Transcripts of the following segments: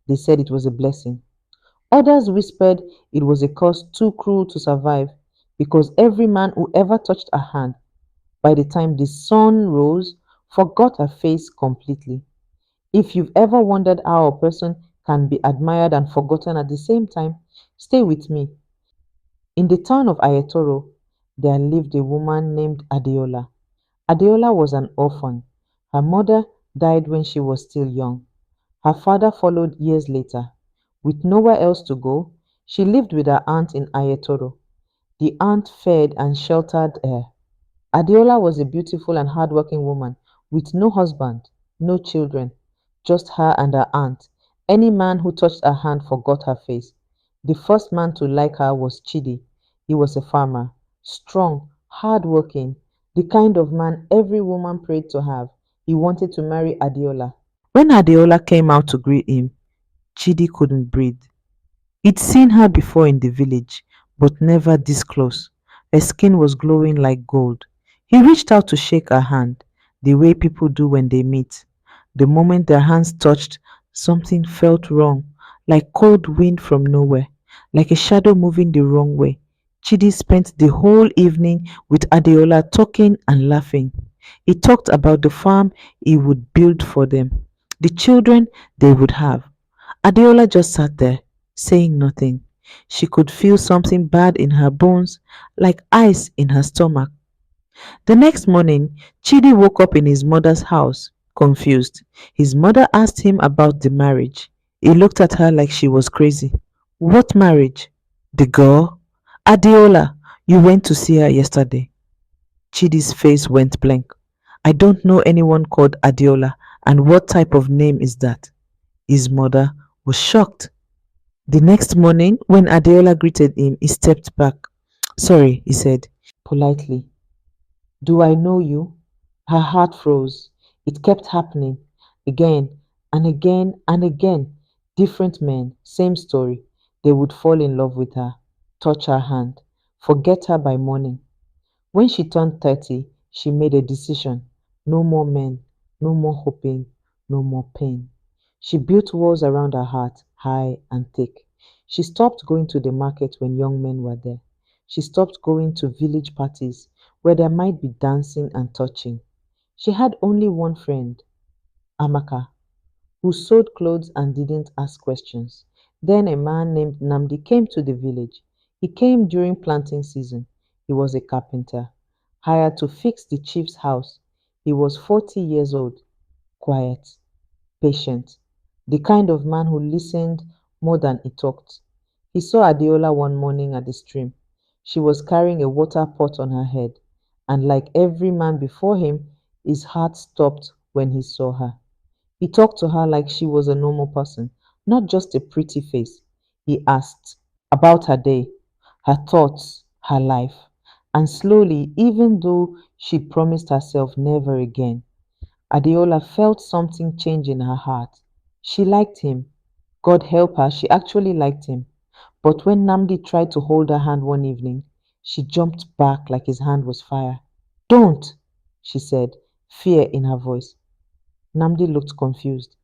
They said it was a blessing. Others whispered it was a curse too cruel to survive because every man who ever touched her hand by the time the sun rose forgot her face completely. If you've ever wondered how a person can be admired and forgotten at the same time, stay with me. In the town of Ayetoro, there lived a woman named Adeola. Adeola was an orphan. Her mother died when she was still young. Her father followed years later. With nowhere else to go, she lived with her aunt in Ayetoro. The aunt fed and sheltered her. Adeola was a beautiful and hardworking woman with no husband, no children, just her and her aunt. Any man who touched her hand forgot her face. The first man to like her was Chidi. He was a farmer, strong, hardworking, the kind of man every woman prayed to have. He wanted to marry Adeola. When Adeola came out to greet him, Chidi couldn't breathe. He'd seen her before in the village, but never this close. Her skin was glowing like gold. He reached out to shake her hand, the way people do when they meet. The moment their hands touched, something felt wrong, like cold wind from nowhere, like a shadow moving the wrong way. Chidi spent the whole evening with Adeola talking and laughing. He talked about the farm he would build for them, the children they would have. Adeola just sat there, saying nothing. She could feel something bad in her bones, like ice in her stomach. The next morning, Chidi woke up in his mother's house, confused. His mother asked him about the marriage. He looked at her like she was crazy. What marriage? The girl? Adeola, you went to see her yesterday. Chidi's face went blank. I don't know anyone called Adeola, and what type of name is that? His mother was shocked. The next morning, when Adeola greeted him, he stepped back. Sorry, he said politely. Do I know you? Her heart froze. It kept happening again and again and again. Different men, same story. They would fall in love with her, touch her hand, forget her by morning. When she turned 30, she made a decision. No more men, no more hoping, no more pain. She built walls around her heart, high and thick. She stopped going to the market when young men were there. She stopped going to village parties where there might be dancing and touching. She had only one friend, Amaka, who sewed clothes and didn't ask questions. Then a man named Namdi came to the village. He came during planting season. He was a carpenter, hired to fix the chief's house. He was 40 years old, quiet, patient, the kind of man who listened more than he talked. He saw Adeola one morning at the stream. She was carrying a water pot on her head, and like every man before him, his heart stopped when he saw her. He talked to her like she was a normal person, not just a pretty face. He asked about her day, her thoughts, her life. And slowly, even though she promised herself never again, Adeola felt something change in her heart. She liked him. God help her, she actually liked him. But when Namdi tried to hold her hand one evening, she jumped back like his hand was fire. Don't, she said, fear in her voice. Namdi looked confused.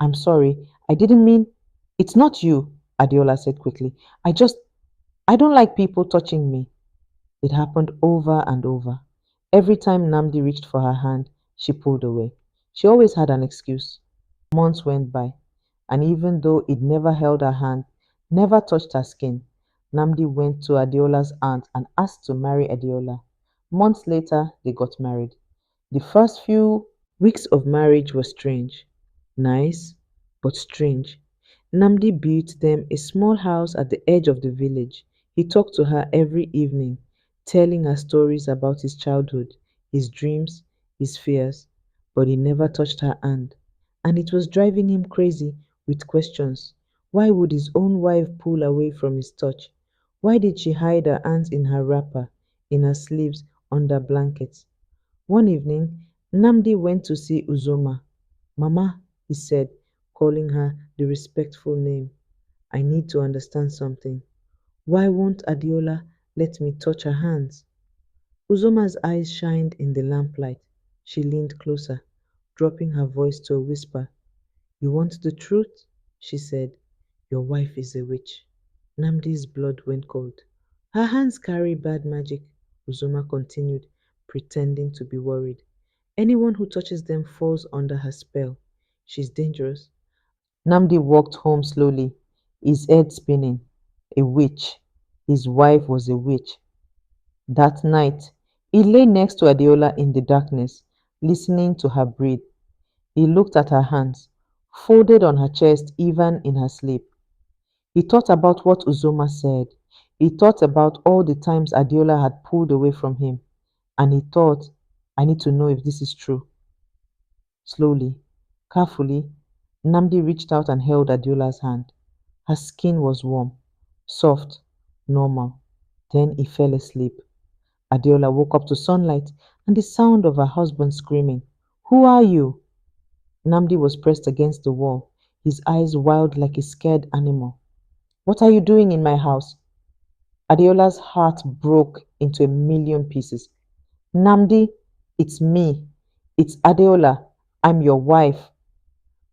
I'm sorry, I didn't mean. It's not you, Adeola said quickly. I don't like people touching me. It happened over and over. Every time Namdi reached for her hand, she pulled away. She always had an excuse. Months went by, and even though it never held her hand, never touched her skin, Namdi went to Adeola's aunt and asked to marry Adeola. Months later, they got married. The first few weeks of marriage were strange. Nice, but strange. Namdi built them a small house at the edge of the village. He talked to her every evening, telling her stories about his childhood, his dreams, his fears, but he never touched her hand. And it was driving him crazy with questions. Why would his own wife pull away from his touch? Why did she hide her hands in her wrapper, in her sleeves, under blankets? One evening, Namdi went to see Uzoma. Mama, he said, calling her the respectful name. I need to understand something. Why won't Adeola let me touch her hands? Uzoma's eyes shined in the lamplight. She leaned closer, dropping her voice to a whisper. You want the truth? She said, "Your wife is a witch." Namdi's blood went cold. "Her hands carry bad magic," Uzoma continued, pretending to be worried. "Anyone who touches them falls under her spell. She's dangerous." Namdi walked home slowly, his head spinning. A witch. His wife was a witch. That night, he lay next to Adeola in the darkness, listening to her breathe. He looked at her hands, folded on her chest even in her sleep. He thought about what Uzoma said. He thought about all the times Adeola had pulled away from him. And he thought, I need to know if this is true. Slowly, carefully, Namdi reached out and held Adeola's hand. Her skin was warm, soft, normal. Then he fell asleep. Adeola woke up to sunlight and the sound of her husband screaming, "Who are you?" Namdi was pressed against the wall, his eyes wild like a scared animal. "What are you doing in my house?" Adeola's heart broke into a million pieces. "Namdi, it's me. It's Adeola. I'm your wife."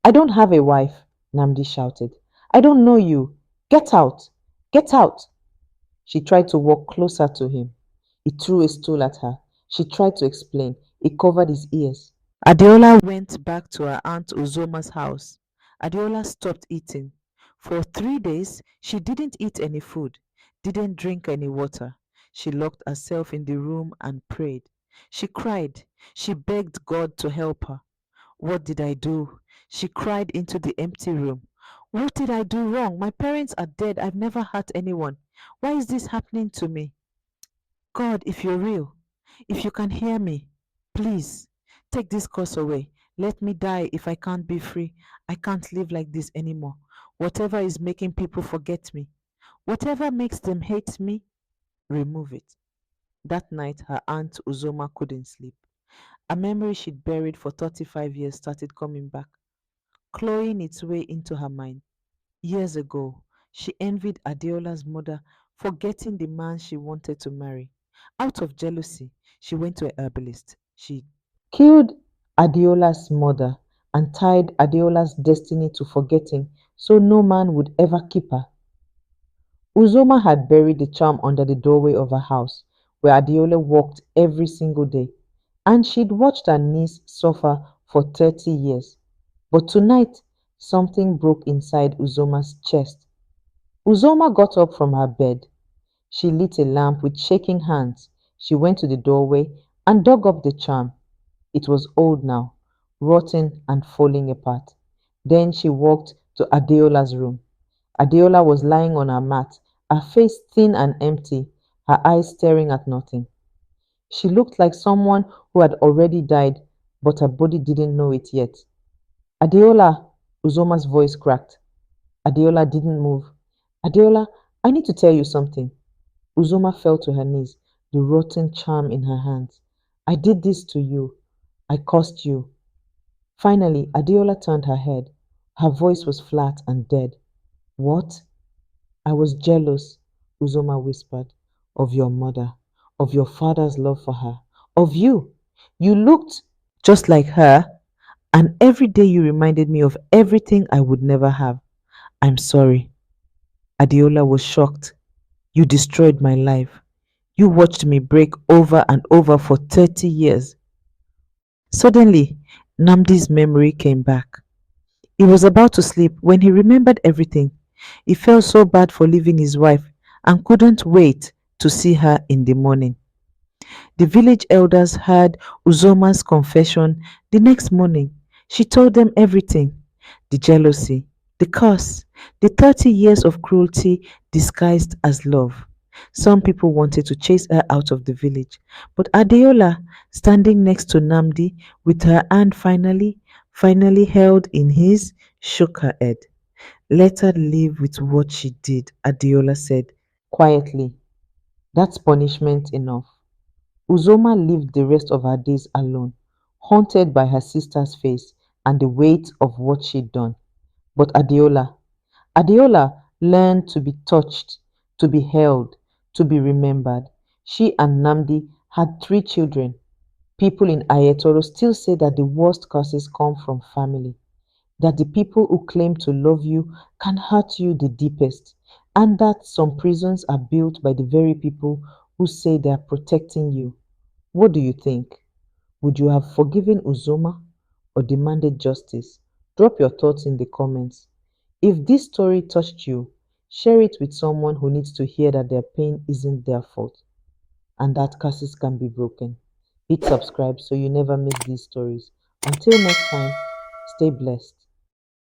"I don't have a wife," Namdi shouted. "I don't know you. Get out! Get out!" She tried to walk closer to him. He threw a stool at her. She tried to explain. He covered his ears. Adeola went back to her aunt Uzoma's house. Adeola stopped eating. For 3 days, she didn't eat any food, didn't drink any water. She locked herself in the room and prayed. She cried. She begged God to help her. "What did I do?" She cried into the empty room. "What did I do wrong? My parents are dead. I've never hurt anyone. Why is this happening to me? God, if you're real, if you can hear me, please take this curse away. Let me die if I can't be free. I can't live like this anymore. Whatever is making people forget me, whatever makes them hate me, remove it." That night, her aunt Uzoma couldn't sleep. A memory she'd buried for 35 years started coming back, clawing its way into her mind. Years ago, she envied Adeola's mother for getting the man she wanted to marry. Out of jealousy, she went to a herbalist. She killed Adeola's mother and tied Adeola's destiny to forgetting so no man would ever keep her. Uzoma had buried the charm under the doorway of her house, where Adeola walked every single day, and she'd watched her niece suffer for 30 years. But tonight, something broke inside Uzoma's chest. Uzoma got up from her bed. She lit a lamp with shaking hands. She went to the doorway and dug up the charm. It was old now, rotten and falling apart. Then she walked to Adeola's room. Adeola was lying on her mat, her face thin and empty, her eyes staring at nothing. She looked like someone who had already died, but her body didn't know it yet. "Adeola!" Uzoma's voice cracked. Adeola didn't move. "Adeola, I need to tell you something." Uzoma fell to her knees, the rotten charm in her hands. "I did this to you. I cursed you." Finally, Adeola turned her head. Her voice was flat and dead. "What?" "I was jealous," Uzoma whispered, "of your mother, of your father's love for her, of you. You looked just like her, and every day you reminded me of everything I would never have. I'm sorry." Adeola was shocked. "You destroyed my life. You watched me break over and over for 30 years. Suddenly, Namdi's memory came back. He was about to sleep when he remembered everything. He felt so bad for leaving his wife and couldn't wait to see her in the morning. The village elders heard Uzoma's confession the next morning. She told them everything: the jealousy, the curse, the 30 years of cruelty disguised as love. Some people wanted to chase her out of the village, but Adeola, standing next to Namdi with her hand finally held in his, shook her head. "Let her live with what she did," Adeola said quietly. "That's punishment enough." Uzoma lived the rest of her days alone, haunted by her sister's face and the weight of what she'd done. But Adeola learned to be touched, to be held, to be remembered. She and Namdi had 3 children. People in Ayetoro still say that the worst curses come from family. that the people who claim to love you can hurt you the deepest, and that some prisons are built by the very people who say they are protecting you. What do you think? Would you have forgiven Uzoma or demanded justice? Drop your thoughts in the comments. If this story touched you, share it with someone who needs to hear that their pain isn't their fault and that curses can be broken. Hit subscribe so you never miss these stories. Until next time, stay blessed.